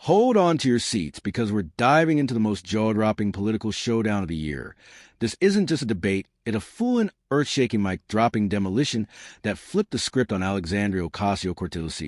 Hold on to your seats because we're diving into the most jaw-dropping political showdown of the year. This isn't just a debate, it's a full and earth-shaking mic-dropping demolition that flipped the script on Alexandria Ocasio-Cortez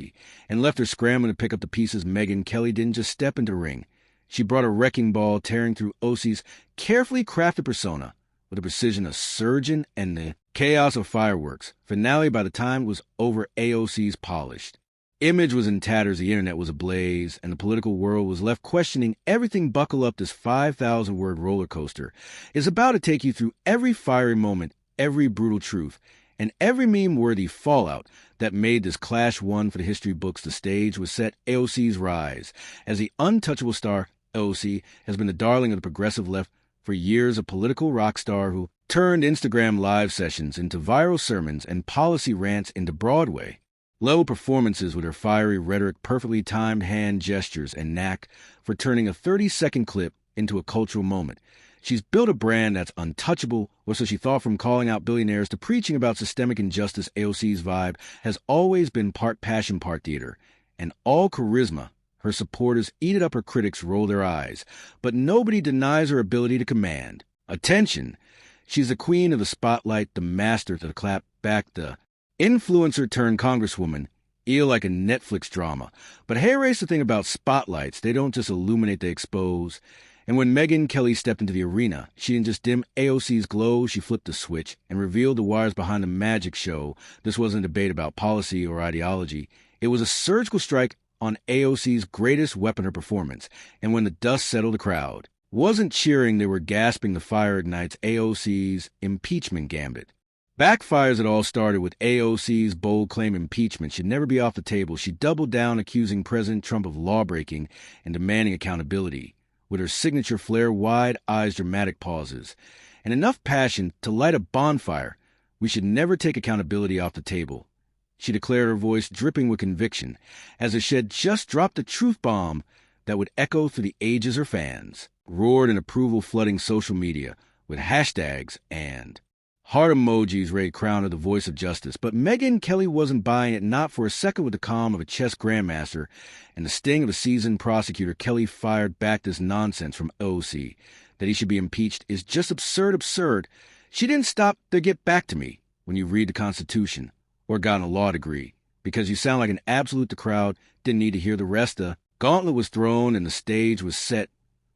and left her scrambling to pick up the pieces. Megyn Kelly didn't just step into the ring. She brought a wrecking ball tearing through OC's carefully crafted persona with the precision of surgeon and the chaos of fireworks. Finale by the time it was over, AOC's polished image was in tatters, the internet was ablaze, and the political world was left questioning everything. Buckle up, this 5,000-word roller coaster is about to take you through every fiery moment, every brutal truth, and every meme-worthy fallout that made this clash one for the history books. The stage was set. AOC's rise as the untouchable star. AOC has been the darling of the progressive left for years, a political rock star who turned Instagram live sessions into viral sermons and policy rants into Broadway level performances with her fiery rhetoric, perfectly timed hand gestures, and knack for turning a 30-second clip into a cultural moment. She's built a brand that's untouchable, or so she thought. From calling out billionaires to preaching about systemic injustice, AOC's vibe has always been part passion, part theater, and all charisma. Her supporters eat it up, her critics roll their eyes, but nobody denies her ability to command attention. She's the queen of the spotlight, the master to the clap back, the influencer turned congresswoman, ill like a Netflix drama. But here's the thing about spotlights, they don't just illuminate, they expose. And when Megyn Kelly stepped into the arena, she didn't just dim AOC's glow, she flipped the switch and revealed the wires behind the magic show. This wasn't a debate about policy or ideology. It was a surgical strike on AOC's greatest weapon, her performance. And when the dust settled, the crowd wasn't cheering, they were gasping. The fire ignites AOC's impeachment gambit. Backfires. It all started with AOC's bold claim impeachment should never be off the table. She doubled down, accusing President Trump of lawbreaking and demanding accountability, with her signature flair, wide eyes, dramatic pauses, and enough passion to light a bonfire. We should never take accountability off the table, she declared, her voice dripping with conviction, as if she had just dropped a truth bomb that would echo through the ages. Her fans roared in approval, flooding social media with hashtags and heart emojis, ready to crown her the voice of justice. But Megyn Kelly wasn't buying it, not for a second. With the calm of a chess grandmaster and the sting of a seasoned prosecutor, Kelly fired back. This nonsense from AOC that he should be impeached is just absurd. She didn't stop to get back to me when you read the Constitution or gotten a law degree, because you sound like an absolute. The crowd didn't need to hear the rest. The gauntlet was thrown and the stage was set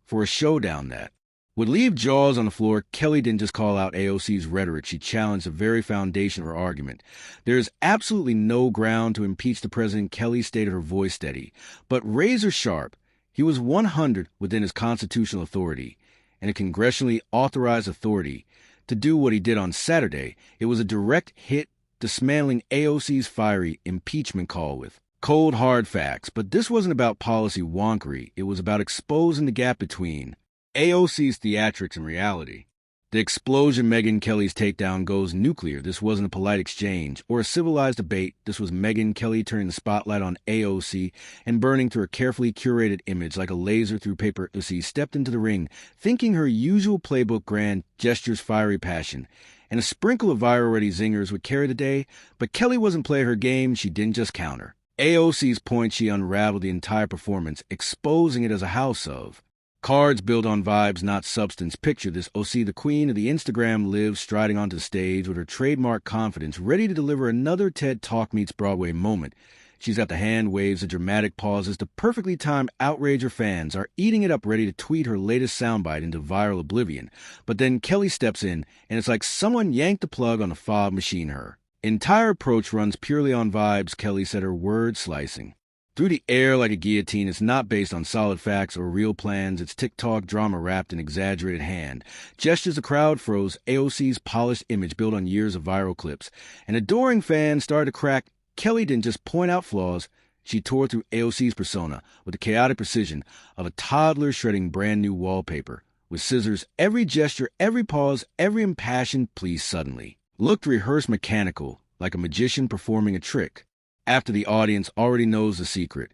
for a showdown that would leave jaws on the floor. Kelly didn't just call out AOC's rhetoric, she challenged the very foundation of her argument. There is absolutely no ground to impeach the president, Kelly stated, her voice steady, but razor sharp. He was 100 within his constitutional authority and a congressionally authorized authority to do what he did on Saturday. It was a direct hit, dismantling AOC's fiery impeachment call with cold, hard facts. But this wasn't about policy wonkery. It was about exposing the gap between AOC's theatrics and reality. The explosion. Megyn Kelly's takedown goes nuclear. This wasn't a polite exchange or a civilized debate. This was Megyn Kelly turning the spotlight on AOC and burning through a carefully curated image like a laser through paper. AOC stepped into the ring, thinking her usual playbook, grand gestures, fiery passion, and a sprinkle of viral-ready zingers would carry the day. But Kelly wasn't playing her game. She didn't just counter AOC's point. She unraveled the entire performance, exposing it as a house of cards built on vibes, not substance. Picture this: OC, the queen of the Instagram, lives striding onto the stage with her trademark confidence, ready to deliver another TED Talk meets Broadway moment. She's got the hand waves, the dramatic pauses, the perfectly timed outrage. Her fans are eating it up, ready to tweet her latest soundbite into viral oblivion. But then Kelly steps in, and it's like someone yanked the plug on a fog machine. Her entire approach runs purely on vibes, Kelly said, her words slicing through the air like a guillotine. It's not based on solid facts or real plans. It's TikTok drama wrapped in exaggerated hand gestures. The crowd froze. AOC's polished image built on years of viral clips. An adoring fan started to crack. Kelly didn't just point out flaws. She tore through AOC's persona with the chaotic precision of a toddler shredding brand new wallpaper. With scissors, every gesture, every pause, every impassioned plea suddenly looked rehearsed, mechanical, like a magician performing a trick after the audience already knows the secret.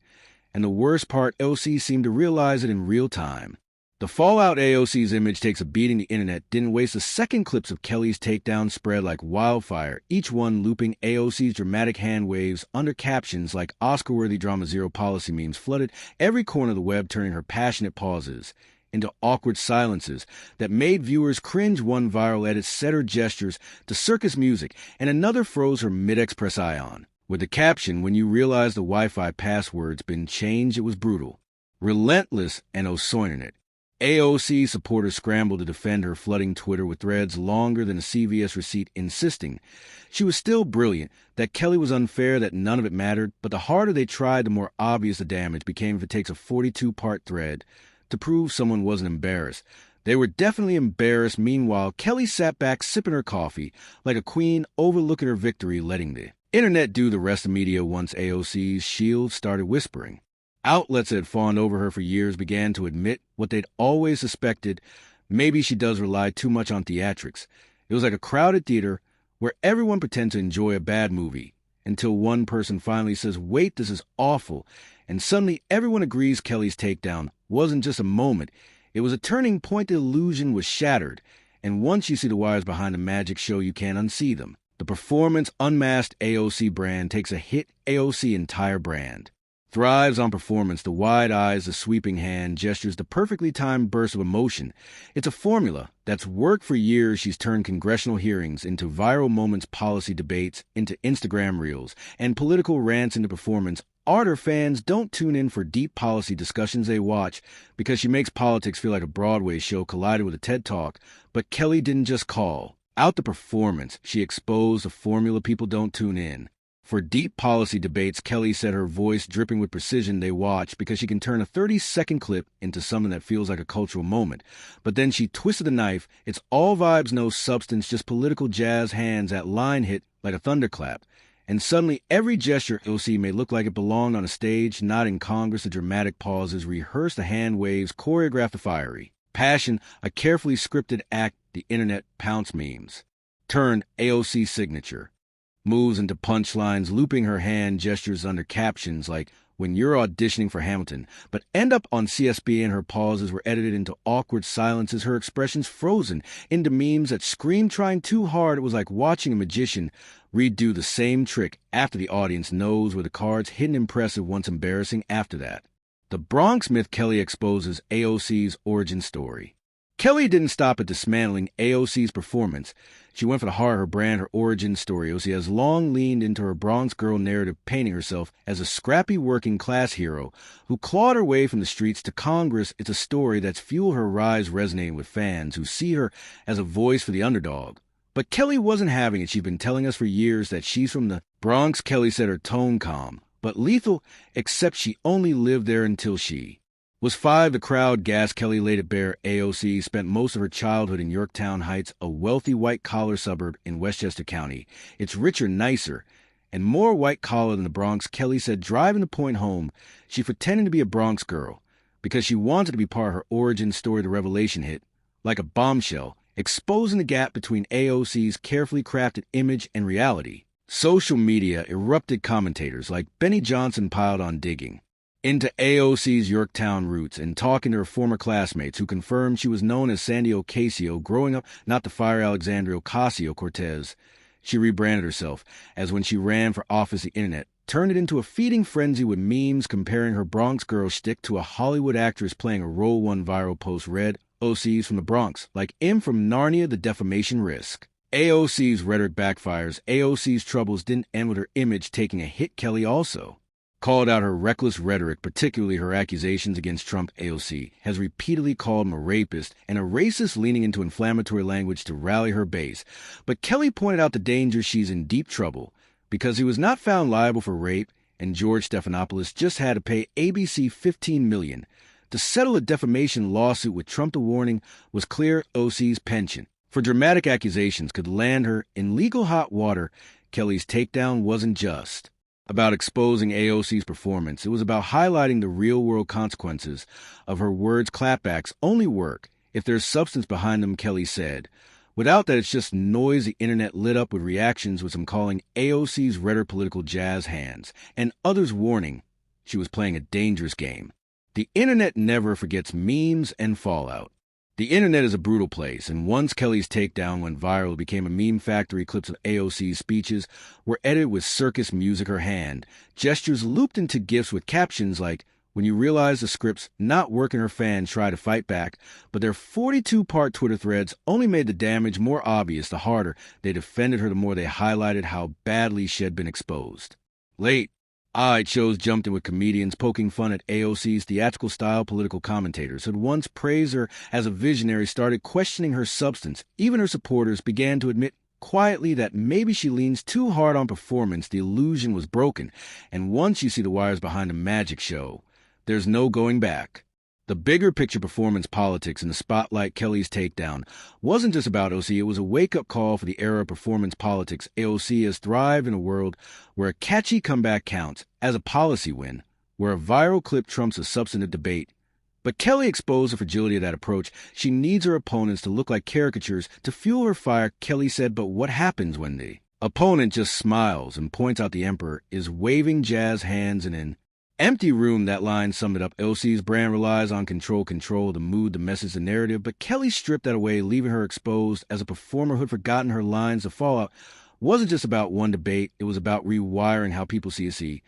And the worst part, AOC seemed to realize it in real time. The fallout AOC's image takes a beating the internet didn't waste a second. Clips of Kelly's takedown spread like wildfire, each one looping AOC's dramatic hand waves under captions like Oscar-worthy drama zero policy memes flooded every corner of the web, turning her passionate pauses into awkward silences that made viewers cringe. One viral edit set her gestures to circus music, and another froze her mid-express ion. With the caption, "When you realize the Wi-Fi password's been changed, it was brutal, relentless, and osoinernit." AOC supporters scrambled to defend her, flooding Twitter with threads longer than a CVS receipt, insisting she was still brilliant, that Kelly was unfair, that none of it mattered. But the harder they tried, the more obvious the damage became. If it takes a 42-part thread to prove someone wasn't embarrassed, they were definitely embarrassed. Meanwhile, Kelly sat back sipping her coffee like a queen, overlooking her victory, letting the internet do the rest of media. Once AOC's shield started whispering, outlets that had fawned over her for years began to admit what they'd always suspected: maybe she does rely too much on theatrics. It was like a crowded theater where everyone pretends to enjoy a bad movie until one person finally says, "Wait, this is awful." And suddenly everyone agrees Kelly's takedown wasn't just a moment. It was a turning point. The illusion was shattered. And once you see the wires behind the magic show, you can't unsee them. The performance unmasked AOC brand takes a hit. AOC entire brand thrives on performance. The wide eyes, the sweeping hand gestures, the perfectly timed burst of emotion. It's a formula that's worked for years. She's turned congressional hearings into viral moments, policy debates into Instagram reels, and political rants into performance. Ardor fans don't tune in for deep policy discussions. They watch because she makes politics feel like a Broadway show collided with a TED Talk. But Kelly didn't just call out the performance. She exposed the formula. People don't tune in for deep policy debates. Kelly said, her voice dripping with precision. They watch because she can turn a 30-second clip into something that feels like a cultural moment. But then she twisted the knife. It's all vibes, no substance, just political jazz hands. That line hit like a thunderclap. And suddenly every gesture AOC may look like it belonged on a stage, not in Congress. The dramatic pauses, rehearse the hand waves, choreograph the fiery passion, a carefully scripted act. The internet pounce memes turned AOC signature moves into punchlines, looping her hand gestures under captions like "When you're auditioning for Hamilton," but end up on CSB. And her pauses were edited into awkward silences, her expressions frozen into memes that screamed, trying too hard. It was like watching a magician redo the same trick after the audience knows where the cards hidden. Impressive, once embarrassing after that. The Bronx myth. Kelly exposes AOC's origin story. Kelly didn't stop at dismantling AOC's performance. She went for the heart, her brand, her origin story. AOC has long leaned into her Bronx girl narrative, painting herself as a scrappy working-class hero who clawed her way from the streets to Congress. It's a story that's fueled her rise, resonating with fans who see her as a voice for the underdog. But Kelly wasn't having it. She's been telling us for years that she's from the Bronx. Kelly said her tone calm but lethal, except she only lived there until she was 5. The crowd gasped. Kelly laid it bare. AOC spent most of her childhood in Yorktown Heights, a wealthy white-collar suburb in Westchester County. It's richer, nicer, and more white-collar than the Bronx. Kelly said, driving the point home, she pretended to be a Bronx girl because she wanted to be part of her origin story. The revelation hit like a bombshell, exposing the gap between AOC's carefully crafted image and reality. Social media erupted. Commentators like Benny Johnson piled on, digging into AOC's Yorktown roots and talking to her former classmates who confirmed she was known as Sandy Ocasio growing up, not the fire Alexandria Ocasio-Cortez. She rebranded herself as when she ran for office. The internet turned it into a feeding frenzy with memes comparing her Bronx girl shtick to a Hollywood actress playing a role. One viral post read, "OC's from the Bronx, like M from Narnia, the defamation risk." AOC's rhetoric backfires. AOC's troubles didn't end with her image taking a hit. Kelly also called out her reckless rhetoric, particularly her accusations against Trump. AOC has repeatedly called him a rapist and a racist, leaning into inflammatory language to rally her base. But Kelly pointed out the danger. She's in deep trouble because he was not found liable for rape, and George Stephanopoulos just had to pay ABC $15 million to settle a defamation lawsuit with Trump. The warning was clear. OC's penchant for dramatic accusations could land her in legal hot water. Kelly's takedown wasn't just about exposing AOC's performance. It was about highlighting the real-world consequences of her words. Clapbacks only work if there's substance behind them, Kelly said. Without that, it's just noise. The internet lit up with reactions, with some calling AOC's rhetoric political jazz hands, and others warning she was playing a dangerous game. The internet never forgets memes and fallout. The internet is a brutal place, and once Kelly's takedown went viral, it became a meme factory. Clips of AOC's speeches were edited with circus music her hand, gestures looped into GIFs with captions like, "When you realize the script's not working, her fans try to fight back," but their 42-part Twitter threads only made the damage more obvious. The harder they defended her, the more they highlighted how badly she had been exposed. Late-night shows jumped in with comedians poking fun at AOC's theatrical style. Political commentators who had once praised her as a visionary started questioning her substance. Even her supporters began to admit quietly that maybe she leans too hard on performance. The illusion was broken, and once you see the wires behind a magic show, there's no going back. The bigger picture performance politics in the spotlight, Kelly's takedown, wasn't just about AOC. It was a wake-up call for the era of performance politics. AOC has thrived in a world where a catchy comeback counts as a policy win, where a viral clip trumps a substantive debate. But Kelly exposed the fragility of that approach. She needs her opponents to look like caricatures to fuel her fire. Kelly said, but what happens when the opponent just smiles and points out the emperor is waving jazz hands in an empty room? That line summed it up. AOC's brand relies on control, the mood, the message, the narrative, but Kelly stripped that away, leaving her exposed as a performer who had forgotten her lines. The fallout wasn't just about one debate, it was about rewiring how people see AOC.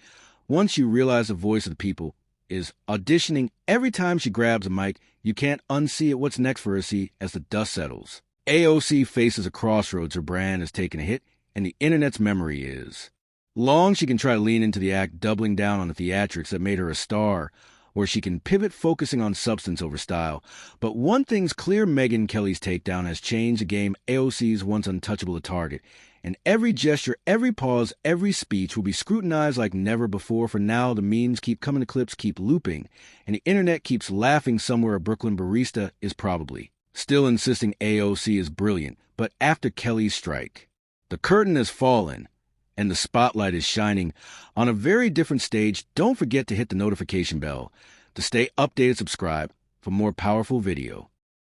Once you realize the voice of the people is auditioning every time she grabs a mic, you can't unsee it. What's next for AOC as the dust settles? AOC faces a crossroads. Her brand has taken a hit, and the internet's memory is long. She can try to lean into the act, doubling down on the theatrics that made her a star, or she can pivot, focusing on substance over style. But one thing's clear, Megyn Kelly's takedown has changed the game. AOC's once untouchable target, and every gesture, every pause, every speech will be scrutinized like never before. For now, the memes keep coming, the clips keep looping, and the internet keeps laughing. Somewhere a Brooklyn barista is probably still insisting AOC is brilliant. But after Kelly's strike, the curtain has fallen, and the spotlight is shining on a very different stage. Don't forget to hit the notification bell to stay updated. Subscribe for more powerful video.